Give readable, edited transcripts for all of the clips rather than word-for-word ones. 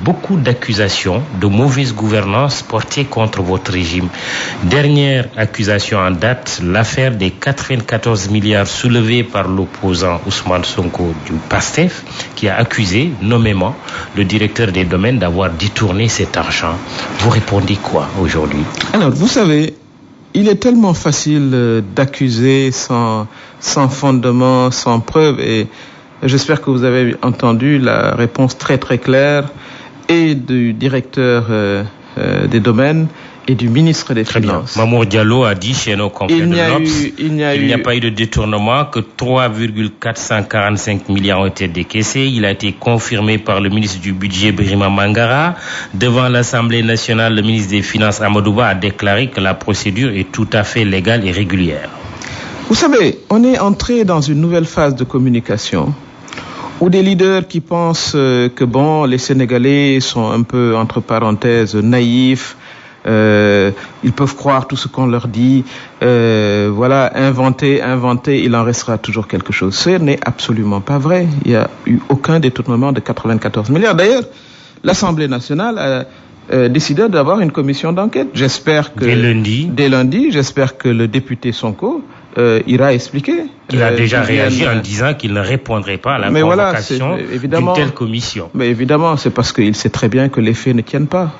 beaucoup d'accusations de mauvaise gouvernance portées contre votre régime. Dernière accusation en date, l'affaire des 94 milliards soulevés par l'opposant Ousmane Sonko du PASTEF, qui a accusé nommément le directeur des domaines d'avoir détourné cet argent. Vous répondez quoi aujourd'hui? Alors, vous savez, il est tellement facile d'accuser sans fondement, sans preuve, et j'espère que vous avez entendu la réponse très très claire et du directeur des domaines et du ministre des Finances. Bien. Mamour Diallo a dit chez nos confrères de l'Obs qu'il n'y a pas eu de détournement, que 3,445 milliards ont été décaissés. Il a été confirmé par le ministre du Budget, Birima Mangara. Devant l'Assemblée nationale, le ministre des Finances, Amadou Ba, a déclaré que la procédure est tout à fait légale et régulière. Vous savez, on est entré dans une nouvelle phase de communication où des leaders qui pensent que les Sénégalais sont un peu, entre parenthèses, naïfs, ils peuvent croire tout ce qu'on leur dit, inventer, il en restera toujours quelque chose. Ce n'est absolument pas vrai. Il n'y a eu aucun détournement de 94 milliards. D'ailleurs, l'Assemblée nationale a décidé d'avoir une commission d'enquête. J'espère que dès lundi, j'espère que le député Sonko ira expliquer. Il a déjà réagi en disant qu'il ne répondrait pas à la convocation d'une telle commission. Mais évidemment, c'est parce qu'il sait très bien que les faits ne tiennent pas.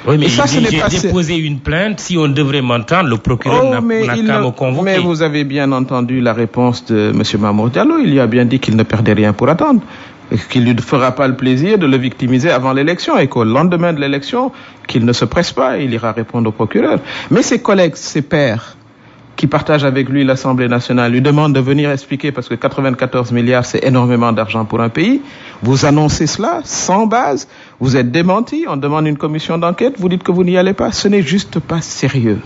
Oui, mais j'ai déposé une plainte. Si on devrait m'entendre, le procureur n'a qu'à me convoquer. Mais vous avez bien entendu la réponse de M. Mamour Diallo. Il lui a bien dit qu'il ne perdait rien pour attendre, qu'il ne lui fera pas le plaisir de le victimiser avant l'élection et qu'au lendemain de l'élection, qu'il ne se presse pas, il ira répondre au procureur. Mais ses collègues, ses pairs, qui partagent avec lui l'Assemblée nationale, lui demandent de venir expliquer, parce que 94 milliards, c'est énormément d'argent pour un pays. Vous annoncez cela sans base, vous êtes démenti, on demande une commission d'enquête, vous dites que vous n'y allez pas. Ce n'est juste pas sérieux.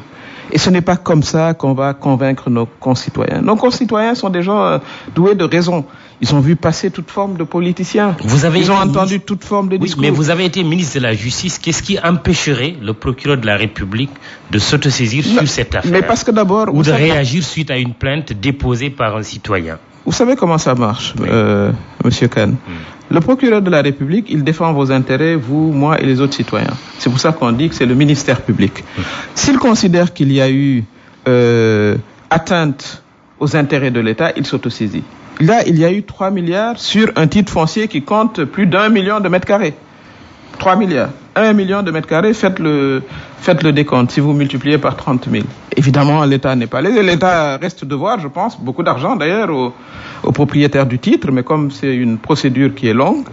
Et ce n'est pas comme ça qu'on va convaincre nos concitoyens. Nos concitoyens sont des gens doués de raison. Ils ont vu passer toute forme de politiciens. Ils ont entendu toute forme de discours. Mais vous avez été ministre de la Justice. Qu'est-ce qui empêcherait le procureur de la République de s'autosaisir sur cette affaire? Mais parce que d'abord... Ou de réagir suite à une plainte déposée par un citoyen? Vous savez comment ça marche, Monsieur Khan. Le procureur de la République, il défend vos intérêts, vous, moi et les autres citoyens. C'est pour ça qu'on dit que c'est le ministère public. S'il considère qu'il y a eu atteinte aux intérêts de l'État, il s'autosaisit. Là, il y a eu 3 milliards sur un titre foncier qui compte plus d'1 million de mètres carrés. 3 milliards. 1 million de mètres carrés, faites le décompte. Si vous multipliez par 30 000. Évidemment, l'État n'est pas lésé. L'État reste devoir, je pense, beaucoup d'argent d'ailleurs aux propriétaires du titre, mais comme c'est une procédure qui est longue,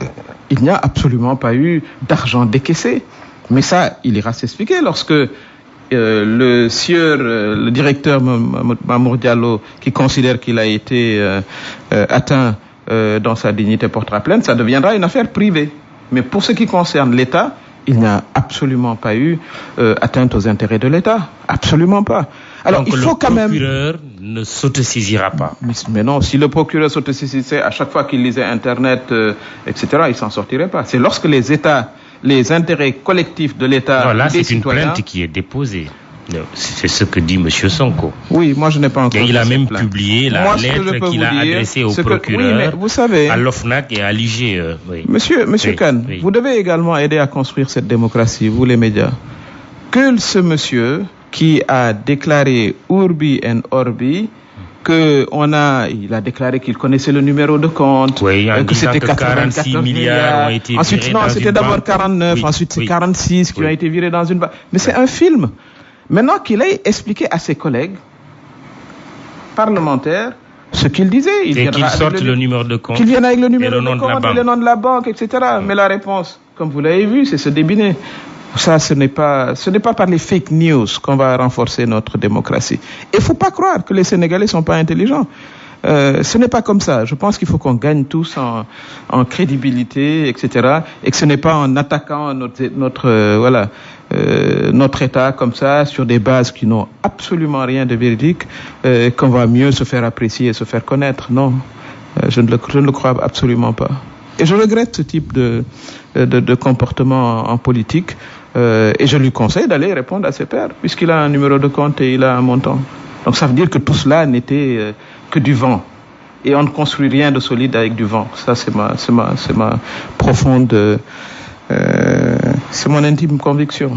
il n'y a absolument pas eu d'argent décaissé. Mais ça, il ira s'expliquer lorsque le directeur Mamour Diallo, qui considère qu'il a été atteint dans sa dignité, portera plainte, ça deviendra une affaire privée. Mais pour ce qui concerne l'État, il n'y a absolument pas eu atteinte aux intérêts de l'État. Absolument pas. Alors, donc, il faut quand même... le procureur ne s'autosaisira pas. Mais non, si le procureur s'autosaisissait à chaque fois qu'il lisait Internet, etc., il s'en sortirait pas. C'est lorsque les intérêts collectifs de l'État... Non, là, c'est une plainte qui est déposée. C'est ce que dit M. Sonko. Oui, moi je n'ai pas encore... Et il a même publié la lettre qu'il a adressée au procureur, oui, mais vous savez, à l'OFNAC et à l'IGE. Oui. Monsieur Khan, vous devez également aider à construire cette démocratie, vous les médias. Que ce monsieur qui a déclaré Urbi et Orbi, il a déclaré qu'il connaissait le numéro de compte, que c'était 46 milliards ont été ensuite, virés non, c'était d'abord 49, ensuite c'est 46 qui ont été virés dans une banque. Mais c'est un film. Maintenant qu'il ait expliqué à ses collègues parlementaires ce qu'il disait, et qu'il sorte le numéro de compte, qu'il vienne avec le numéro de compte et le nom de la banque, etc. Mais la réponse, comme vous l'avez vu, c'est se débiner. Ça, ce n'est pas par les fake news qu'on va renforcer notre démocratie. Et il ne faut pas croire que les Sénégalais ne sont pas intelligents. Ce n'est pas comme ça. Je pense qu'il faut qu'on gagne tous en crédibilité, etc. Et que ce n'est pas en attaquant notre État comme ça, sur des bases qui n'ont absolument rien de véridique, qu'on va mieux se faire apprécier et se faire connaître. Non, je ne le crois absolument pas. Et je regrette ce type de comportement en politique. Et je lui conseille d'aller répondre à ses pairs, puisqu'il a un numéro de compte et il a un montant. Donc ça veut dire que tout cela n'était que du vent. Et on ne construit rien de solide avec du vent. Ça, c'est ma profonde C'est mon intime conviction.